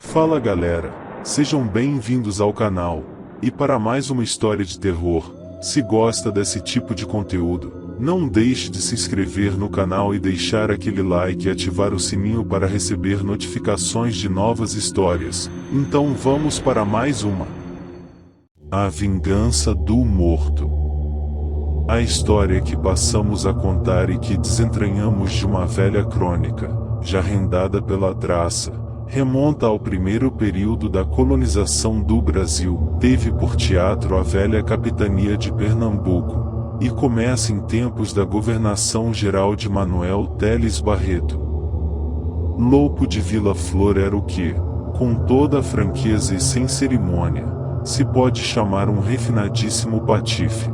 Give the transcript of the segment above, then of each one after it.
Fala galera, sejam bem-vindos ao canal, e para mais uma história de terror. Se gosta desse tipo de conteúdo, não deixe de se inscrever no canal e deixar aquele like e ativar o sininho para receber notificações de novas histórias. Então vamos para mais uma. A Vingança do Morto. A história que passamos a contar e que desentranhamos de uma velha crônica, já rendada pela traça, remonta ao primeiro período da colonização do Brasil, teve por teatro a velha capitania de Pernambuco, e começa em tempos da governação geral de Manuel Teles Barreto. Lopo de Vila Flor era o que, com toda a franqueza e sem cerimônia, se pode chamar um refinadíssimo patife.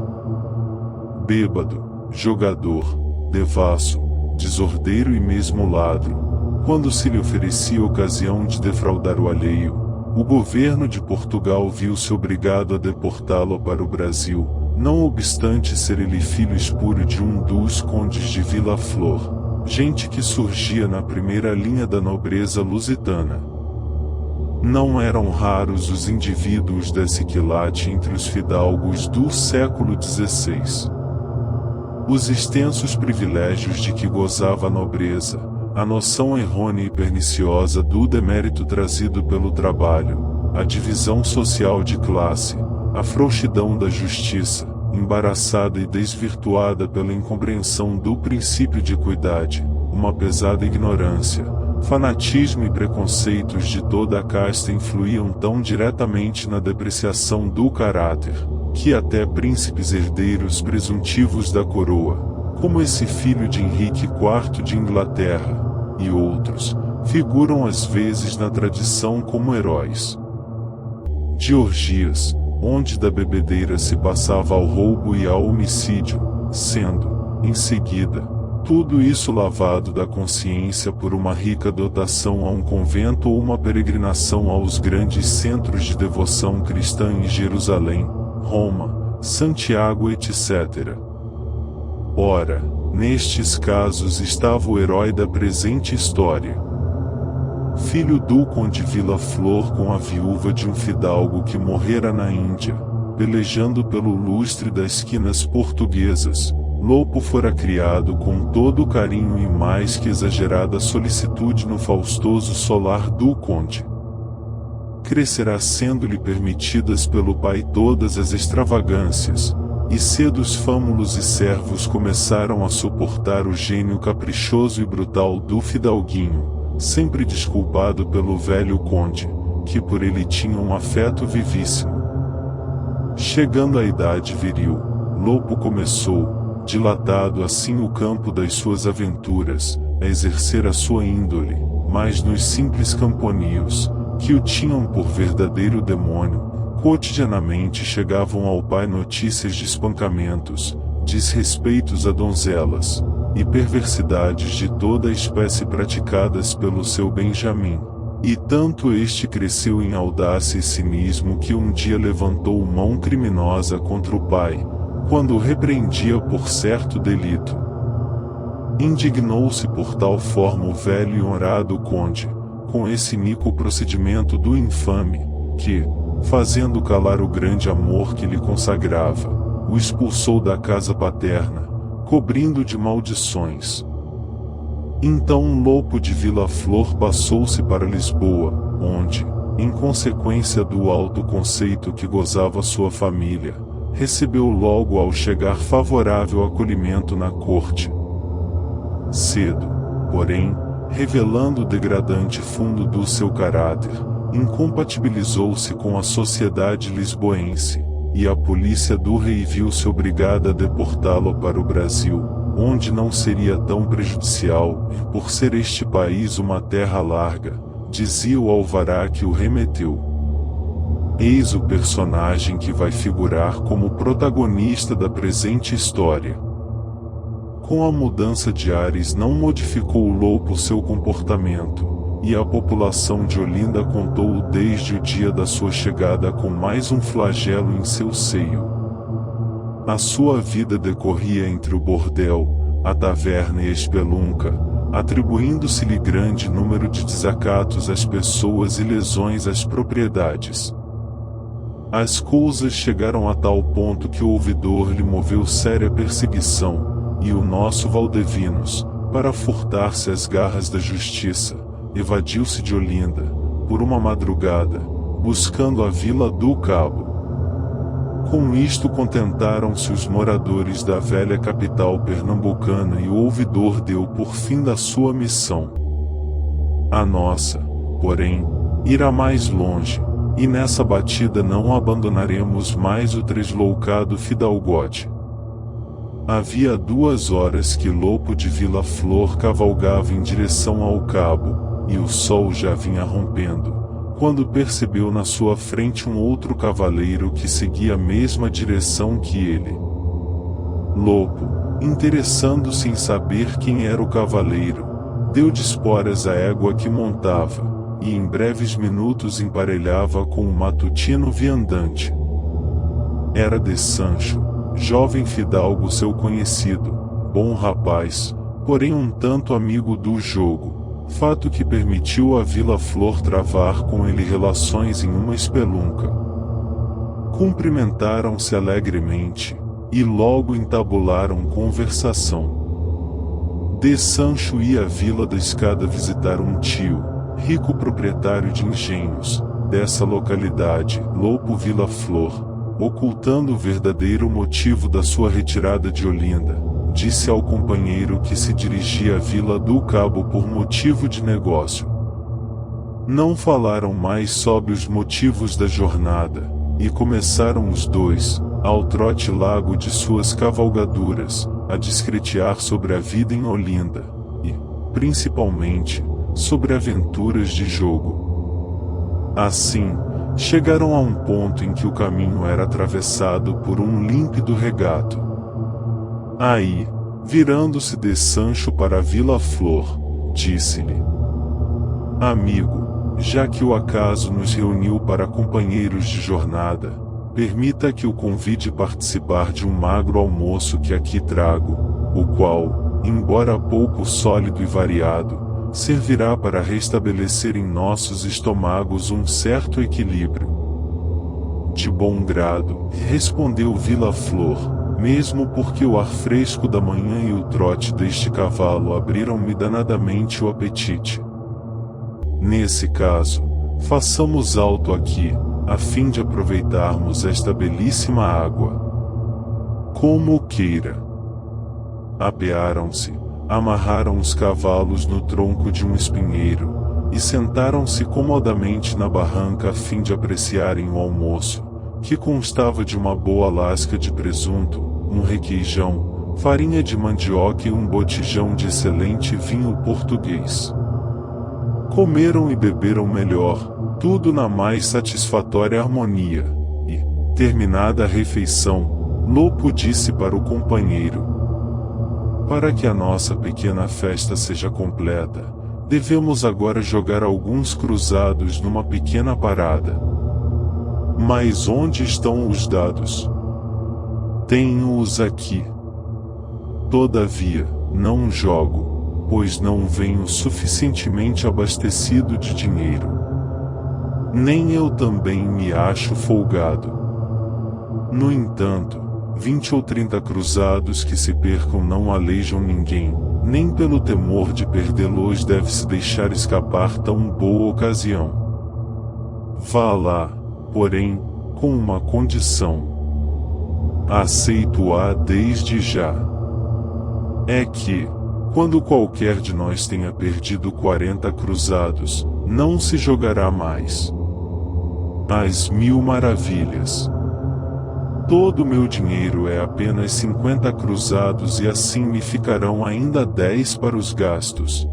Bêbado, jogador, devasso, desordeiro e mesmo ladro. Quando se lhe oferecia a ocasião de defraudar o alheio, o governo de Portugal viu-se obrigado a deportá-lo para o Brasil, não obstante ser ele filho espúrio de um dos condes de Vila Flor, gente que surgia na primeira linha da nobreza lusitana. Não eram raros os indivíduos desse quilate entre os fidalgos do século XVI. Os extensos privilégios de que gozava a nobreza, a noção errônea e perniciosa do demérito trazido pelo trabalho, a divisão social de classe, a frouxidão da justiça, embaraçada e desvirtuada pela incompreensão do princípio de equidade, uma pesada ignorância, fanatismo e preconceitos de toda a casta influíam tão diretamente na depreciação do caráter, que até príncipes herdeiros presuntivos da coroa, como esse filho de Henrique IV de Inglaterra, e outros, figuram às vezes na tradição como heróis de orgias, onde da bebedeira se passava ao roubo e ao homicídio, sendo, em seguida, tudo isso lavado da consciência por uma rica dotação a um convento ou uma peregrinação aos grandes centros de devoção cristã em Jerusalém, Roma, Santiago, etc. Ora, nestes casos estava o herói da presente história. Filho do conde Vila Flor com a viúva de um fidalgo que morrera na Índia, pelejando pelo lustre das quinas portuguesas, Lopo fora criado com todo o carinho e mais que exagerada solicitude no faustoso solar do conde. Crescerá sendo-lhe permitidas pelo pai todas as extravagâncias, e cedo os fâmulos e servos começaram a suportar o gênio caprichoso e brutal do fidalguinho, sempre desculpado pelo velho conde, que por ele tinha um afeto vivíssimo. Chegando à idade viril, Lopo começou, dilatado assim o campo das suas aventuras, a exercer a sua índole, mas nos simples camponeos, que o tinham por verdadeiro demônio, cotidianamente chegavam ao pai notícias de espancamentos, desrespeitos a donzelas, e perversidades de toda a espécie praticadas pelo seu Benjamim. E tanto este cresceu em audácia e cinismo que um dia levantou mão criminosa contra o pai, quando o repreendia por certo delito. Indignou-se por tal forma o velho e honrado conde, com esse iníquo procedimento do infame, que, fazendo calar o grande amor que lhe consagrava, o expulsou da casa paterna, cobrindo de maldições. Então Lopo de Vila Flor passou-se para Lisboa, onde, em consequência do alto conceito que gozava sua família, recebeu logo ao chegar favorável acolhimento na corte. Cedo, porém, revelando o degradante fundo do seu caráter, incompatibilizou-se com a sociedade lisboense, e a polícia do rei viu-se obrigada a deportá-lo para o Brasil, onde não seria tão prejudicial, por ser este país uma terra larga, dizia o alvará que o remeteu. Eis o personagem que vai figurar como protagonista da presente história. Com a mudança de ares não modificou Lopo seu comportamento, e a população de Olinda contou-o desde o dia da sua chegada com mais um flagelo em seu seio. A sua vida decorria entre o bordel, a taverna e a espelunca, atribuindo-se-lhe grande número de desacatos às pessoas e lesões às propriedades. As coisas chegaram a tal ponto que o ouvidor lhe moveu séria perseguição, e o nosso Valdevinos, para furtar-se às garras da justiça, evadiu-se de Olinda, por uma madrugada, buscando a Vila do Cabo. Com isto contentaram-se os moradores da velha capital pernambucana e o ouvidor deu por fim da sua missão. A nossa, porém, irá mais longe, e nessa batida não abandonaremos mais o tresloucado fidalgote. Havia 2 horas que Lopo de Vila Flor cavalgava em direção ao cabo, e o sol já vinha rompendo, quando percebeu na sua frente um outro cavaleiro que seguia a mesma direção que ele. Lopo, interessando-se em saber quem era o cavaleiro, deu de esporas à égua que montava, e em breves minutos emparelhava com o matutino viandante. Era de Sancho, jovem fidalgo seu conhecido, bom rapaz, porém um tanto amigo do jogo, fato que permitiu a Vila Flor travar com ele relações em uma espelunca. Cumprimentaram-se alegremente, e logo entabularam conversação. De Sancho ia à Vila da Escada visitar um tio, rico proprietário de engenhos, dessa localidade, Lopo Vila Flor. Ocultando o verdadeiro motivo da sua retirada de Olinda, disse ao companheiro que se dirigia à Vila do Cabo por motivo de negócio. Não falaram mais sobre os motivos da jornada, e começaram os dois, ao trote largo de suas cavalgaduras, a discretear sobre a vida em Olinda, e, principalmente, sobre aventuras de jogo. Assim, chegaram a um ponto em que o caminho era atravessado por um límpido regato. Aí, virando-se de Sancho para a Vila Flor, disse-lhe: Amigo, já que o acaso nos reuniu para companheiros de jornada, permita que o convide participar de um magro almoço que aqui trago, o qual, embora pouco sólido e variado, servirá para restabelecer em nossos estômagos um certo equilíbrio. De bom grado, respondeu Vila Flor, mesmo porque o ar fresco da manhã e o trote deste cavalo abriram-me danadamente o apetite. Nesse caso, façamos alto aqui, a fim de aproveitarmos esta belíssima água. Como queira. Apearam-se, amarraram os cavalos no tronco de um espinheiro, e sentaram-se comodamente na barranca a fim de apreciarem o almoço, que constava de uma boa lasca de presunto, um requeijão, farinha de mandioca e um botijão de excelente vinho português. Comeram e beberam melhor, tudo na mais satisfatória harmonia, e, terminada a refeição, Lopo disse para o companheiro: Para que a nossa pequena festa seja completa, devemos agora jogar alguns cruzados numa pequena parada. Mas onde estão os dados? Tenho-os aqui. Todavia, não jogo, pois não venho suficientemente abastecido de dinheiro. Nem eu também me acho folgado. No entanto, 20 ou 30 cruzados que se percam não aleijam ninguém, nem pelo temor de perdê-los deve-se deixar escapar tão boa ocasião. Vá lá, porém, com uma condição. Aceito-a desde já. É que, quando qualquer de nós tenha perdido 40 cruzados, não se jogará mais. As 1000 maravilhas. Todo o meu dinheiro é apenas 50 cruzados e assim me ficarão ainda 10 para os gastos.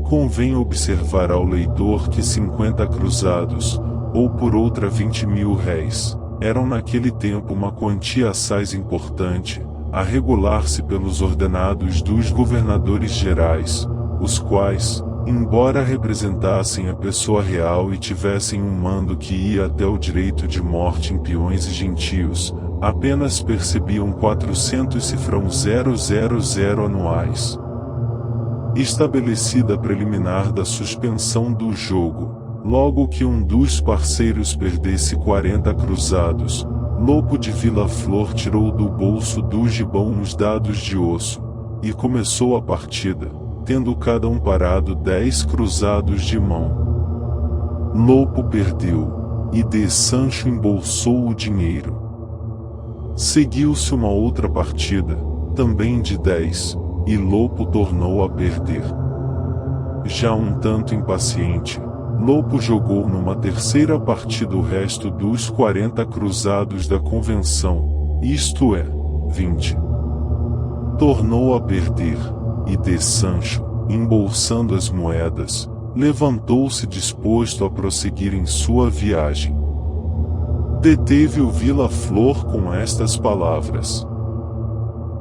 Convém observar ao leitor que 50 cruzados, ou por outra 20.000 réis, eram naquele tempo uma quantia assaz importante, a regular-se pelos ordenados dos governadores gerais, os quais, embora representassem a pessoa real e tivessem um mando que ia até o direito de morte em peões e gentios, apenas percebiam 400 cifrão 000 anuais. estabelecida preliminar da suspensão do jogo. Logo que um dos parceiros perdesse 40 cruzados, Lopo de Vila Flor tirou do bolso do gibão uns dados de osso, e começou a partida, tendo cada um parado 10 cruzados de mão. Lopo perdeu, e de Sancho embolsou o dinheiro. Seguiu-se uma outra partida, também de 10, e Lopo tornou a perder. Já um tanto impaciente, Lopo jogou numa terceira partida o resto dos 40 cruzados da convenção, isto é, 20. Tornou a perder, e de Sancho, embolsando as moedas, levantou-se disposto a prosseguir em sua viagem. Deteve o Vila Flor com estas palavras: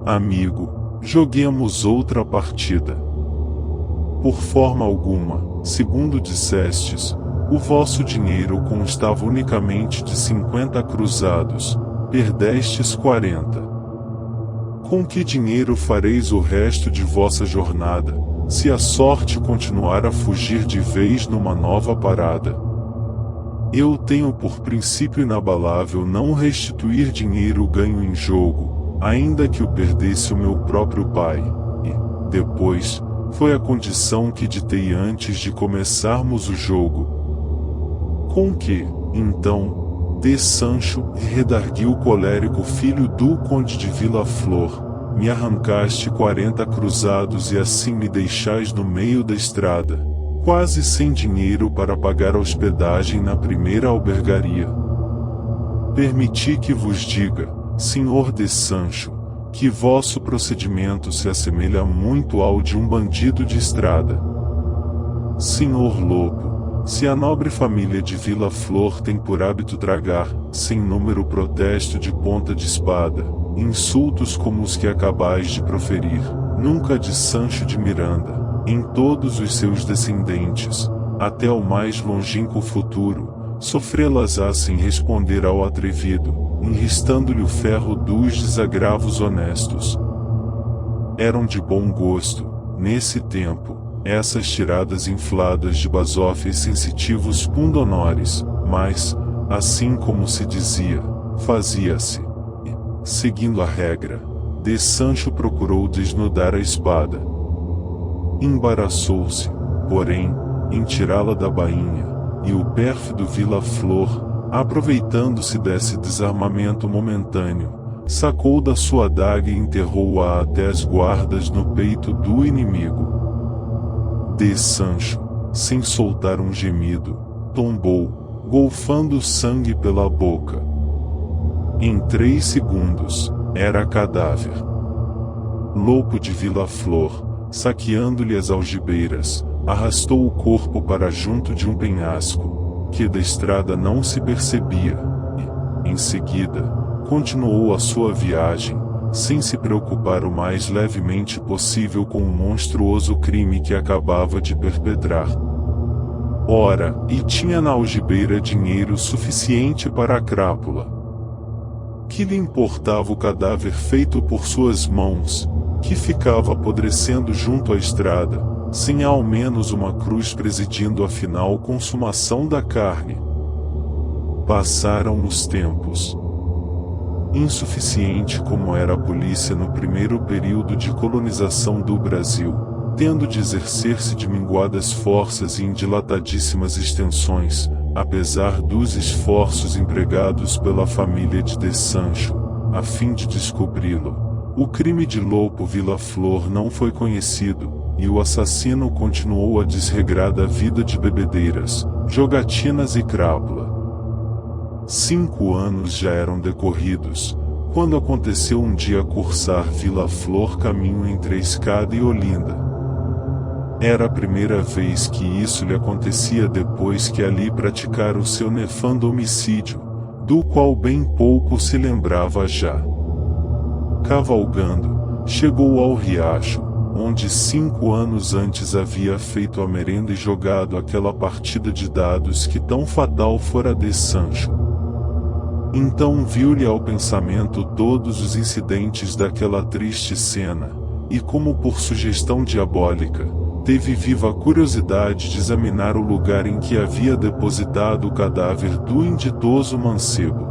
Amigo, joguemos outra partida. Por forma alguma, segundo dissestes, o vosso dinheiro constava unicamente de 50 cruzados, perdestes 40. Com que dinheiro fareis o resto de vossa jornada, se a sorte continuar a fugir de vez numa nova parada? Eu tenho por princípio inabalável não restituir dinheiro ganho em jogo, ainda que o perdesse o meu próprio pai, e, depois, foi a condição que ditei antes de começarmos o jogo. Com que, então, de Sancho, redarguiu o colérico filho do conde de Vila Flor, me arrancaste 40 cruzados e assim me deixais no meio da estrada, quase sem dinheiro para pagar a hospedagem na primeira albergaria. Permiti que vos diga, senhor de Sancho, que vosso procedimento se assemelha muito ao de um bandido de estrada. Senhor Lopo, se a nobre família de Vila Flor tem por hábito tragar, sem número protesto de ponta de espada, insultos como os que acabais de proferir, nunca de Sancho de Miranda, em todos os seus descendentes, até o mais longínquo futuro, sofrê-las-á sem responder ao atrevido, enristando-lhe o ferro dos desagravos honestos. Eram de bom gosto, nesse tempo, essas tiradas infladas de basófias sensitivos pundonores, mas, assim como se dizia, fazia-se. E, seguindo a regra, de Sancho procurou desnudar a espada. Embaraçou-se, porém, em tirá-la da bainha, e o pérfido Vila Flor, aproveitando-se desse desarmamento momentâneo, sacou da sua adaga e enterrou-a até as guardas no peito do inimigo. De Sancho, sem soltar um gemido, tombou, golfando sangue pela boca. Em 3 segundos, era cadáver. Lopo de Vila Flor, saqueando-lhe as algibeiras, arrastou o corpo para junto de um penhasco, que da estrada não se percebia, e, em seguida, continuou a sua viagem, sem se preocupar o mais levemente possível com o monstruoso crime que acabava de perpetrar. Ora, e tinha na algibeira dinheiro suficiente para a crápula. Que lhe importava o cadáver feito por suas mãos, que ficava apodrecendo junto à estrada, sem ao menos uma cruz presidindo a final consumação da carne? Passaram os tempos. Insuficiente como era a polícia no primeiro período de colonização do Brasil, tendo de exercer-se de minguadas forças e em dilatadíssimas extensões, apesar dos esforços empregados pela família de Sancho, a fim de descobri-lo, o crime de Lopo Vila Flor não foi conhecido, e o assassino continuou a desregrada vida de bebedeiras, jogatinas e crápula. 5 anos já eram decorridos, quando aconteceu um dia cursar Vila Flor caminho entre a Escada e Olinda. Era a primeira vez que isso lhe acontecia depois que ali praticara o seu nefando homicídio, do qual bem pouco se lembrava já. Cavalgando, chegou ao riacho, onde 5 anos antes havia feito a merenda e jogado aquela partida de dados que tão fatal fora de Sancho. Então viu-lhe ao pensamento todos os incidentes daquela triste cena, e como por sugestão diabólica, teve viva curiosidade de examinar o lugar em que havia depositado o cadáver do inditoso mancebo.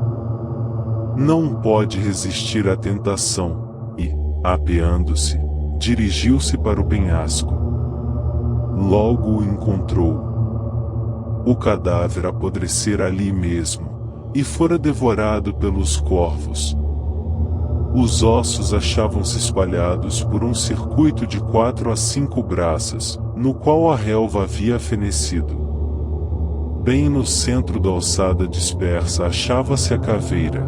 Não pôde resistir à tentação, e, apeando-se, dirigiu-se para o penhasco. Logo o encontrou. O cadáver apodrecera ali mesmo, e fora devorado pelos corvos. Os ossos achavam-se espalhados por um circuito de 4 a 5 braças, no qual a relva havia fenecido. Bem no centro da ossada dispersa achava-se a caveira.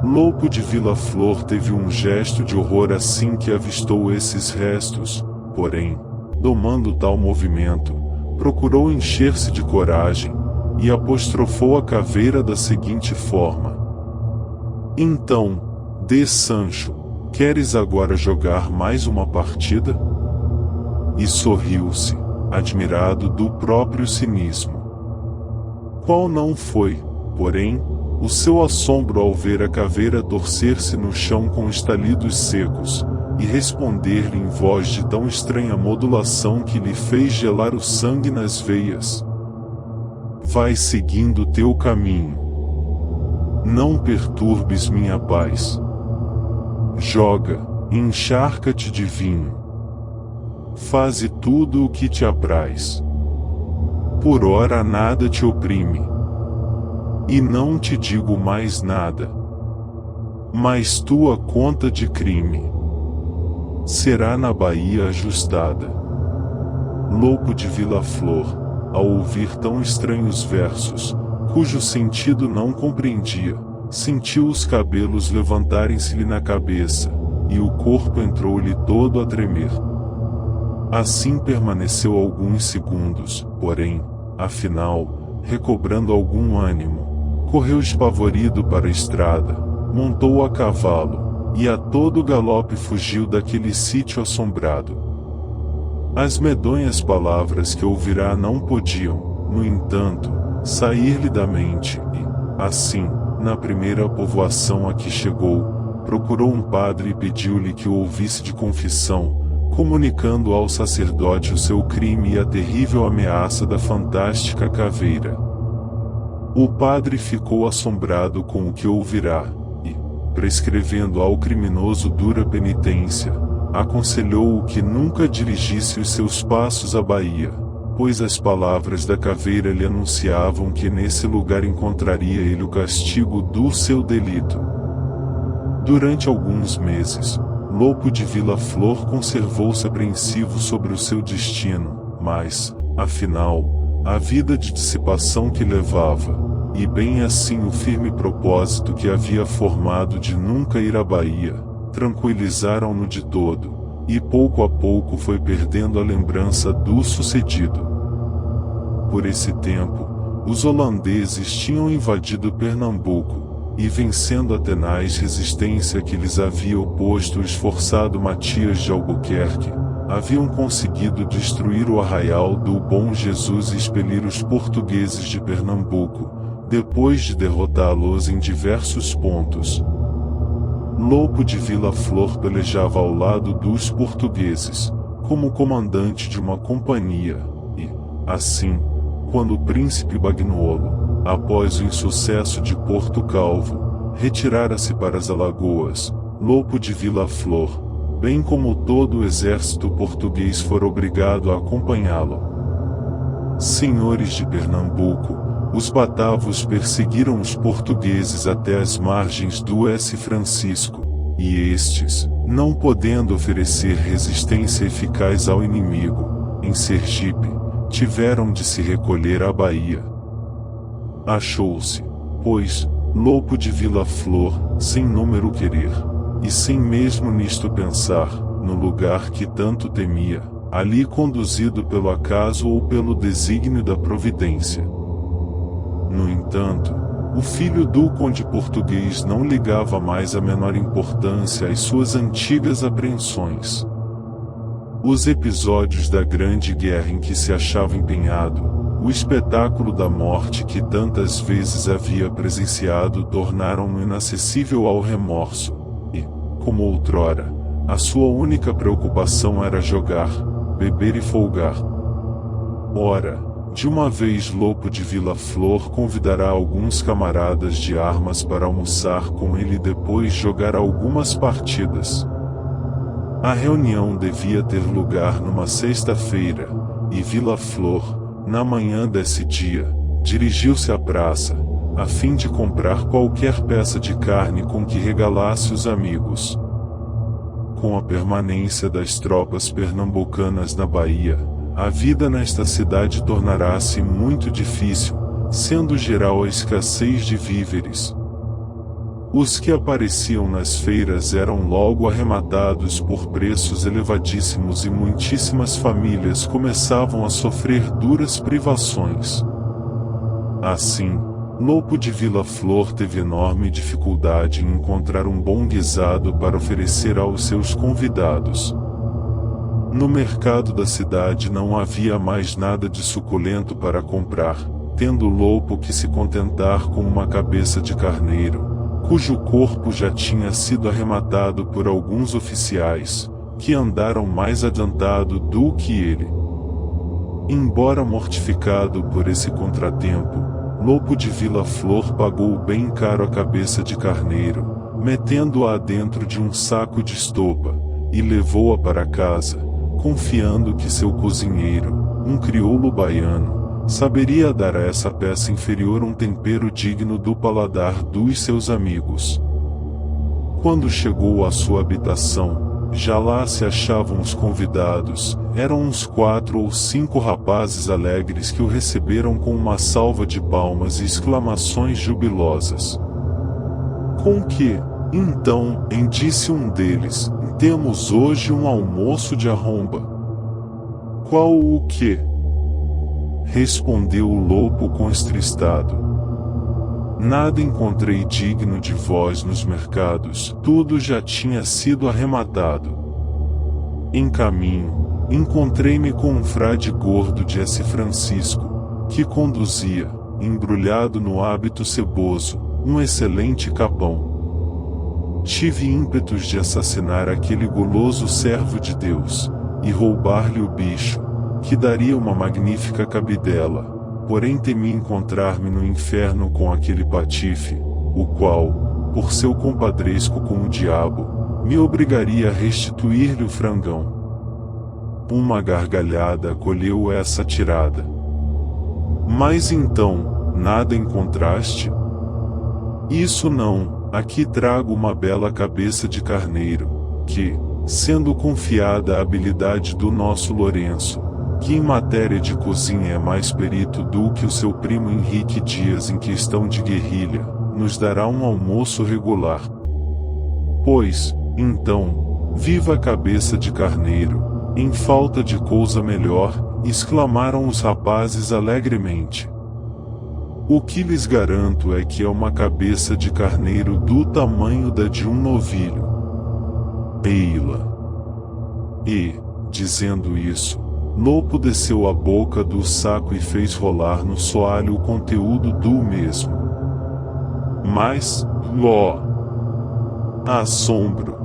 Lopo de Vila Flor teve um gesto de horror assim que avistou esses restos, porém, domando tal movimento, procurou encher-se de coragem, e apostrofou a caveira da seguinte forma: "Então, de Sancho, queres agora jogar mais uma partida?" E sorriu-se, admirado do próprio cinismo. Qual não foi, porém, o seu assombro ao ver a caveira torcer-se no chão com estalidos secos, e responder-lhe em voz de tão estranha modulação que lhe fez gelar o sangue nas veias: "Vai seguindo teu caminho. Não perturbes minha paz. Joga, encharca-te de vinho. Faze tudo o que te apraz. Por ora nada te oprime. E não te digo mais nada. Mas tua conta de crime será na Bahia ajustada." Lopo de Vila Flor, ao ouvir tão estranhos versos, cujo sentido não compreendia, sentiu os cabelos levantarem-se-lhe na cabeça, e o corpo entrou-lhe todo a tremer. Assim permaneceu alguns segundos, porém, afinal, recobrando algum ânimo, correu espavorido para a estrada, montou a cavalo, e a todo galope fugiu daquele sítio assombrado. As medonhas palavras que ouvirá não podiam, no entanto, sair-lhe da mente e, assim, na primeira povoação a que chegou, procurou um padre e pediu-lhe que o ouvisse de confissão, comunicando ao sacerdote o seu crime e a terrível ameaça da fantástica caveira. O padre ficou assombrado com o que ouvirá, e, prescrevendo ao criminoso dura penitência, aconselhou-o que nunca dirigisse os seus passos à Bahia, pois as palavras da caveira lhe anunciavam que nesse lugar encontraria ele o castigo do seu delito. Durante alguns meses, Lopo de Vila Flor conservou-se apreensivo sobre o seu destino, mas, afinal, a vida de dissipação que levava, e bem assim o firme propósito que havia formado de nunca ir à Bahia, tranquilizaram-no de todo, e pouco a pouco foi perdendo a lembrança do sucedido. Por esse tempo, os holandeses tinham invadido Pernambuco, e vencendo a tenaz resistência que lhes havia oposto o esforçado Matias de Albuquerque, haviam conseguido destruir o arraial do Bom Jesus e expelir os portugueses de Pernambuco, depois de derrotá-los em diversos pontos. Lopo de Vila Flor pelejava ao lado dos portugueses, como comandante de uma companhia, e, assim, quando o príncipe Bagnuolo, após o insucesso de Porto Calvo, retirara-se para as Alagoas, Lopo de Vila Flor, bem como todo o exército português, fora obrigado a acompanhá-lo. Senhores de Pernambuco, os batavos perseguiram os portugueses até as margens do S. Francisco, e estes, não podendo oferecer resistência eficaz ao inimigo, em Sergipe, tiveram de se recolher à Bahia. Achou-se, pois, Lopo de Vila Flor, sem número querer, e sem mesmo nisto pensar, no lugar que tanto temia, ali conduzido pelo acaso ou pelo desígnio da providência. No entanto, o filho do conde português não ligava mais a menor importância às suas antigas apreensões. Os episódios da Grande Guerra em que se achava empenhado, o espetáculo da morte que tantas vezes havia presenciado, tornaram-no inacessível ao remorso, e, como outrora, a sua única preocupação era jogar, beber e folgar. Ora, de uma vez Lopo de Vila Flor convidará alguns camaradas de armas para almoçar com ele e depois jogar algumas partidas. A reunião devia ter lugar numa sexta-feira, e Vila Flor, na manhã desse dia, dirigiu-se à praça, a fim de comprar qualquer peça de carne com que regalasse os amigos. Com a permanência das tropas pernambucanas na Bahia, a vida nesta cidade tornará-se muito difícil, sendo geral a escassez de víveres. Os que apareciam nas feiras eram logo arrematados por preços elevadíssimos e muitíssimas famílias começavam a sofrer duras privações. Assim, Lopo de Vila Flor teve enorme dificuldade em encontrar um bom guisado para oferecer aos seus convidados. No mercado da cidade não havia mais nada de suculento para comprar, tendo Lopo que se contentar com uma cabeça de carneiro, cujo corpo já tinha sido arrematado por alguns oficiais, que andaram mais adiantado do que ele. Embora mortificado por esse contratempo, Lopo de Vila Flor pagou bem caro a cabeça de carneiro, metendo-a dentro de um saco de estopa, e levou-a para casa, confiando que seu cozinheiro, um crioulo baiano, saberia dar a essa peça inferior um tempero digno do paladar dos seus amigos. Quando chegou à sua habitação, já lá se achavam os convidados, eram uns 4 ou 5 rapazes alegres que o receberam com uma salva de palmas e exclamações jubilosas. Com que, então, disse um deles, temos hoje um almoço de arromba. Qual o quê? Respondeu o Lopo contristado. Nada encontrei digno de vós nos mercados, tudo já tinha sido arrematado. Em caminho, encontrei-me com um frade gordo de S. Francisco, que conduzia, embrulhado no hábito seboso, um excelente capão. Tive ímpetos de assassinar aquele guloso servo de Deus, e roubar-lhe o bicho, que daria uma magnífica cabidela. Porém temi encontrar-me no inferno com aquele patife, o qual, por seu compadresco com o diabo, me obrigaria a restituir-lhe o frangão. Uma gargalhada acolheu essa tirada. Mas então, nada encontraste? Isso não, aqui trago uma bela cabeça de carneiro, que, sendo confiada à habilidade do nosso Lourenço, que em matéria de cozinha é mais perito do que o seu primo Henrique Dias em questão de guerrilha, nos dará um almoço regular. Pois, então, viva a cabeça de carneiro, em falta de coisa melhor, exclamaram os rapazes alegremente. O que lhes garanto é que é uma cabeça de carneiro do tamanho da de um novilho. Ei-la. E, dizendo isso, Lopo desceu a boca do saco e fez rolar no soalho o conteúdo do mesmo. Mas, assombro!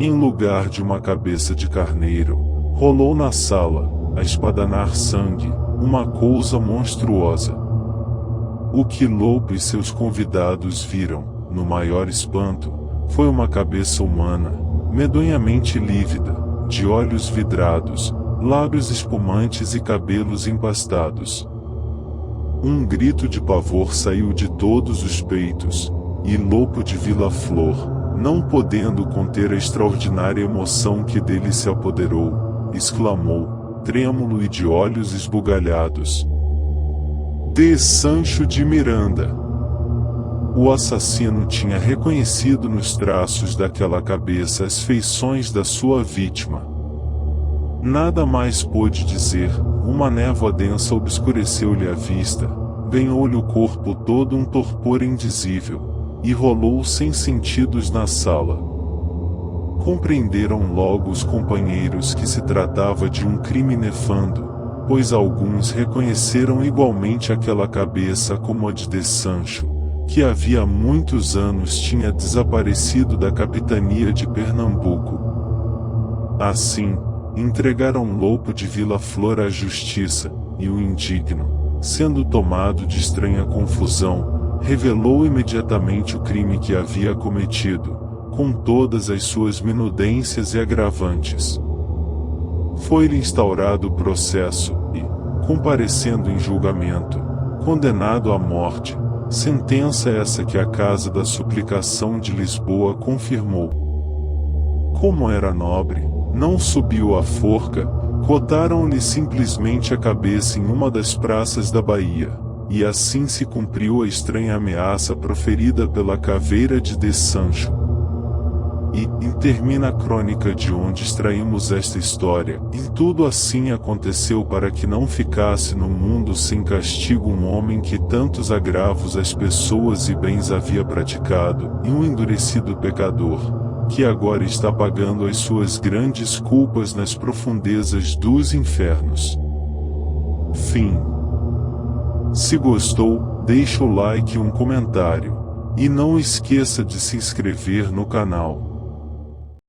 Em lugar de uma cabeça de carneiro, rolou na sala, a espadanar sangue, uma coisa monstruosa. O que Lopo e seus convidados viram, no maior espanto, foi uma cabeça humana, medonhamente lívida, de olhos vidrados, lábios espumantes e cabelos empastados. Um grito de pavor saiu de todos os peitos, e Lopo de Vila Flor, não podendo conter a extraordinária emoção que dele se apoderou, exclamou, trêmulo e de olhos esbugalhados: "De Sancho de Miranda!" O assassino tinha reconhecido nos traços daquela cabeça as feições da sua vítima. Nada mais pôde dizer, uma névoa densa obscureceu-lhe a vista, ganhou-lhe o corpo todo um torpor indizível, e rolou sem sentidos na sala. Compreenderam logo os companheiros que se tratava de um crime nefando, pois alguns reconheceram igualmente aquela cabeça como a de Sancho, que havia muitos anos tinha desaparecido da capitania de Pernambuco. Assim, entregaram Loupo de Vila Flor à justiça, e o indigno, sendo tomado de estranha confusão, revelou imediatamente o crime que havia cometido, com todas as suas minudências e agravantes. Foi-lhe instaurado o processo, e, comparecendo em julgamento, condenado à morte, sentença essa que a Casa da Suplicação de Lisboa confirmou. Como era nobre, não subiu à forca, cortaram-lhe simplesmente a cabeça em uma das praças da Bahia, e assim se cumpriu a estranha ameaça proferida pela caveira de Sancho. E termina a crônica de onde extraímos esta história. Em tudo assim aconteceu para que não ficasse no mundo sem castigo um homem que tantos agravos às pessoas e bens havia praticado, e um endurecido pecador, que agora está pagando as suas grandes culpas nas profundezas dos infernos. Fim. Se gostou, deixa o like e um comentário. E não esqueça de se inscrever no canal.